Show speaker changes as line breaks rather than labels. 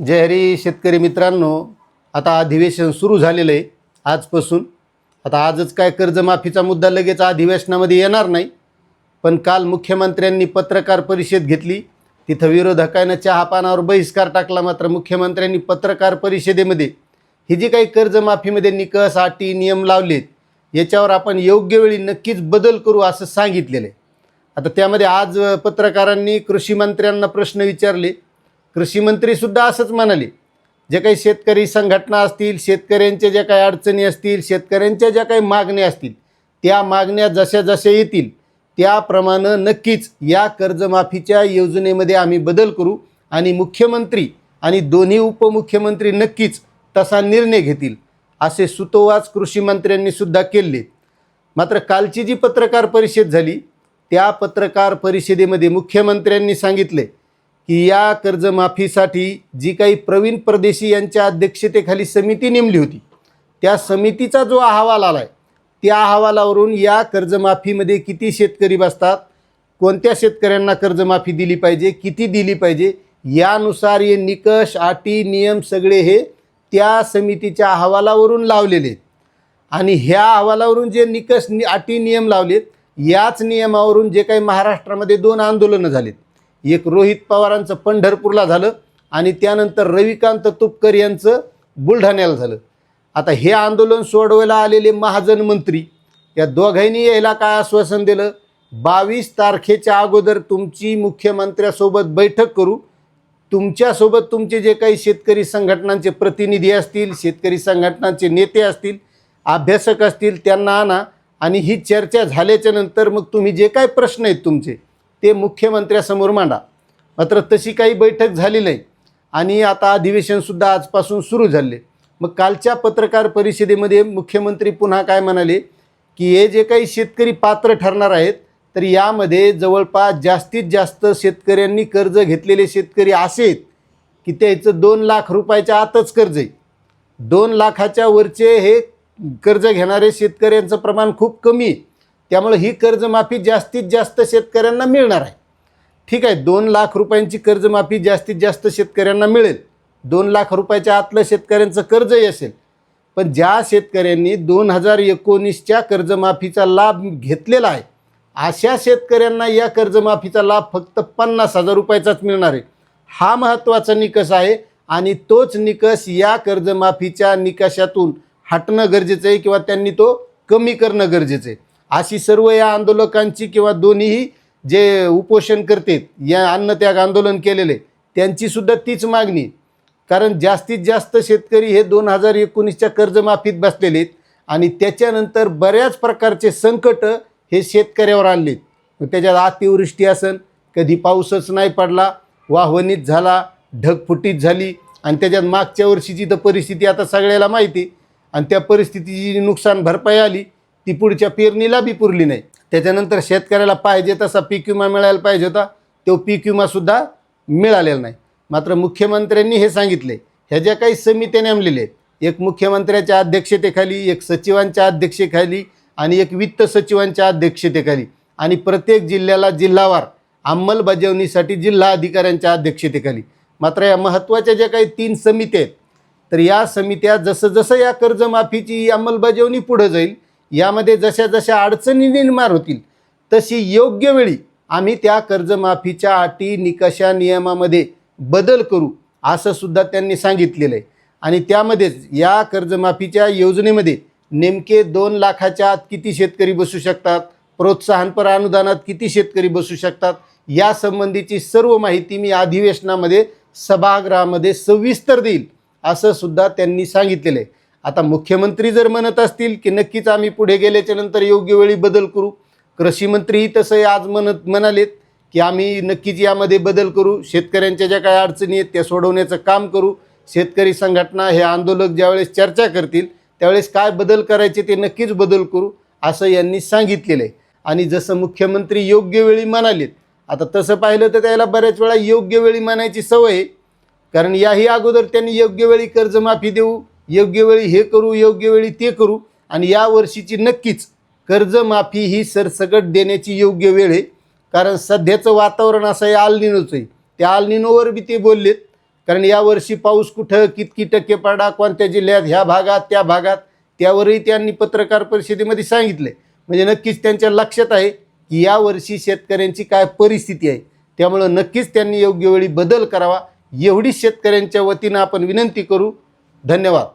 जय हरी शेतकरी मित्रांनो, आता अधिवेशन सुरू झालेलं आहे आजपासून. आता आजच काय कर्जमाफीचा मुद्दा लगेच अधिवेशनामध्ये येणार नाही, पण काल मुख्यमंत्र्यांनी पत्रकार परिषद घेतली. तिथं विरोधकांना चहापानावर बहिष्कार टाकला. मात्र मुख्यमंत्र्यांनी पत्रकार परिषदेमध्ये ही जी काही कर्जमाफीमध्ये निकष, अटी, नियम लावलेत याच्यावर आपण योग्य वेळी नक्कीच बदल करू असं सांगितलेलं आहे. आता त्यामध्ये आज पत्रकारांनी कृषी मंत्र्यांना प्रश्न विचारले. कृषी मंत्रीसुद्धा असंच म्हणाले, जे काही शेतकरी संघटना असतील, शेतकऱ्यांच्या ज्या काही अडचणी असतील, शेतकऱ्यांच्या ज्या काही मागण्या असतील, त्या मागण्या जशा जशा येतील त्याप्रमाणे नक्कीच या कर्जमाफीच्या योजनेमध्ये आम्ही बदल करू आणि मुख्यमंत्री आणि दोन्ही उपमुख्यमंत्री नक्कीच तसा निर्णय घेतील असे सुतोवाच कृषी मंत्र्यांनी सुद्धा केले. मात्र कालची जी पत्रकार परिषद झाली त्या पत्रकार परिषदेमध्ये मुख्यमंत्र्यांनी सांगितले की या कर्जमाफीसाठी जी काही प्रवीण परदेशी यांच्या अध्यक्षतेखाली समिती नेमली होती, त्या समितीचा जो अहवाल आला आहे त्या अहवालावरून या कर्जमाफीमध्ये किती शेतकरी बसतात, कोणत्या शेतकऱ्यांना कर्जमाफी दिली पाहिजे, किती दिली पाहिजे, यानुसार हे निकष, अटी, नियम सगळे हे त्या समितीच्या अहवालावरून लावलेले आहेत. आणि ह्या अहवालावरून जे निकष, अटी, नियम लावलेत याच नियमावरून जे काही महाराष्ट्रामध्ये 2 आंदोलनं झालीत. एक रोहित पवारांचं पंढरपूरला झालं आणि त्यानंतर रविकांत तुपकर यांचं बुलढाण्याला झालं. आता हे आंदोलन सोडवायला आलेले महाजन मंत्री या दोघांनी यायला काय आश्वासन दिलं, 22 तारखेच्या अगोदर तुमची मुख्यमंत्र्यासोबत बैठक करू, तुमच्यासोबत तुमचे जे काही शेतकरी संघटनांचे प्रतिनिधी असतील, शेतकरी संघटनांचे नेते असतील, अभ्यासक असतील, त्यांना आणा आणि ही चर्चा झाल्याच्या नंतर मग तुम्ही जे काही प्रश्न आहेत तुमचे ते मुख्यमंत्र्यासमोर मांडा. मात्र तशी काही बैठक झाली नाही आणि आता अधिवेशनसुद्धा आजपासून सुरू झाले. मग कालच्या पत्रकार परिषदेमध्ये मुख्यमंत्री पुन्हा काय म्हणाले की हे जे काही शेतकरी पात्र ठरणार आहेत तर यामध्ये जवळपास जास्तीत जास्त शेतकऱ्यांनी कर्ज घेतलेले शेतकरी असे आहेत की त्याचं 2 लाख रुपयाच्या आतच कर्ज आहे. 2 लाखाच्या वरचे हे कर्ज घेणारे शेतकऱ्यांचं प्रमाण खूप कमी आहे. त्यामुळे ही कर्जमाफी जास्तीत जास्त शेतकऱ्यांना मिळणार आहे. ठीक आहे, 2 लाख रुपयांची कर्जमाफी जास्तीत जास्त शेतकऱ्यांना मिळेल. 2 लाख रुपयाच्या आतलं शेतकऱ्यांचं कर्जही असेल. पण ज्या शेतकऱ्यांनी 2019च्या कर्जमाफीचा लाभ घेतलेला आहे अशा शेतकऱ्यांना या कर्जमाफीचा लाभ फक्त 50,000 रुपयाचाच मिळणार आहे. हा महत्त्वाचा निकष आहे आणि तोच निकष या कर्जमाफीच्या निकषातून हटणं गरजेचं आहे किंवा त्यांनी तो कमी करणं गरजेचं आहे. अशी सर्व या आंदोलकांची किंवा दोन्हीही जे उपोषण करतात, या अन्नत्याग आंदोलन केलेले त्यांचीसुद्धा तीच मागणी. कारण जास्तीत जास्त शेतकरी हे 2019च्या कर्जमाफीत बसलेले आहेत आणि त्याच्यानंतर बऱ्याच प्रकारचे संकट हे शेतकऱ्यावर आणलेत. त्याच्यात अतिवृष्टी असेल, कधी पाऊसच नाही पडला, वाहवणीत झाला, ढगफुटीत झाली आणि त्याच्यात मागच्या वर्षीची तर परिस्थिती आता सगळ्याला माहिती आणि त्या परिस्थितीची जी नुकसान भरपाई आली ती पुढच्या पेरणीला बी पुरली नाही. त्याच्यानंतर शेतकऱ्याला पाहिजे तसा पीक विमा मिळायला पाहिजे होता, तो पीक विमासुद्धा मिळालेला नाही. मात्र मुख्यमंत्र्यांनी हे सांगितले, ह्या ज्या काही समित्या नेमलेल्या आहेत, एक मुख्यमंत्र्याच्या अध्यक्षतेखाली, एक सचिवांच्या अध्यक्षतेखाली आणि एक वित्त सचिवांच्या अध्यक्षतेखाली आणि प्रत्येक जिल्ह्याला जिल्हावार अंमलबजावणीसाठी जिल्हा अधिकाऱ्यांच्या अध्यक्षतेखाली. मात्र या महत्त्वाच्या ज्या काही 3 समित्या आहेत तर या समित्या जसं जसं या कर्जमाफीची अंमलबजावणी पुढं जाईल, यामध्ये जशा जशा अडचणी निर्माण होतील तशी योग्य वेळी आम्ही त्या कर्जमाफीच्या अटी, निकषा, नियमामध्ये बदल करू असं सुद्धा त्यांनी सांगितलेलं आहे. आणि त्यामध्येच या कर्जमाफीच्या योजनेमध्ये नेमके 2 लाखाच्या आत किती शेतकरी बसू शकतात, प्रोत्साहनपर अनुदानात किती शेतकरी बसू शकतात, यासंबंधीची सर्व माहिती मी अधिवेशनामध्ये सभागृहामध्ये सविस्तर देईल असं सुद्धा त्यांनी सांगितलेलं आहे. आता मुख्यमंत्री जर म्हणत असतील की नक्कीच आम्ही पुढे गेल्याच्या नंतर योग्य वेळी बदल करू, कृषी मंत्रीही तसं आज म्हणालेत की आम्ही नक्कीच यामध्ये बदल करू, शेतकऱ्यांच्या ज्या काही अडचणी आहेत त्या सोडवण्याचं काम करू. शेतकरी संघटना, हे आंदोलक ज्यावेळेस चर्चा करतील त्यावेळेस काय बदल करायचे ते नक्कीच बदल करू असं यांनी सांगितलेलं आहे. आणि जसं मुख्यमंत्री योग्य वेळी म्हणालेत, आता तसं पाहिलं तर त्याला बऱ्याच वेळा योग्य वेळी म्हणायची सवय आहे. कारण याही अगोदर त्यांनी योग्य वेळी कर्जमाफी देऊ, योग्य वेळी हे करू, योग्य वेळी ते करू आणि या वर्षीची नक्कीच कर्जमाफी ही सरसकट देण्याची योग्य वेळ आहे. कारण सध्याचं वातावरण असं आहे, आल निनोचं आहे. त्या आल निनोवर बी ते बोललेत कारण यावर्षी पाऊस कुठं किती टक्के पडा, कोणत्या जिल्ह्यात, ह्या भागात त्या भागात, त्यावरही त्यांनी पत्रकार परिषदेमध्ये सांगितले. म्हणजे नक्कीच त्यांच्या लक्षात आहे की यावर्षी शेतकऱ्यांची काय परिस्थिती आहे. त्यामुळं नक्कीच त्यांनी योग्य वेळी बदल करावा एवढी शेतकऱ्यांच्या वतीनं आपण विनंती करू. धन्यवाद.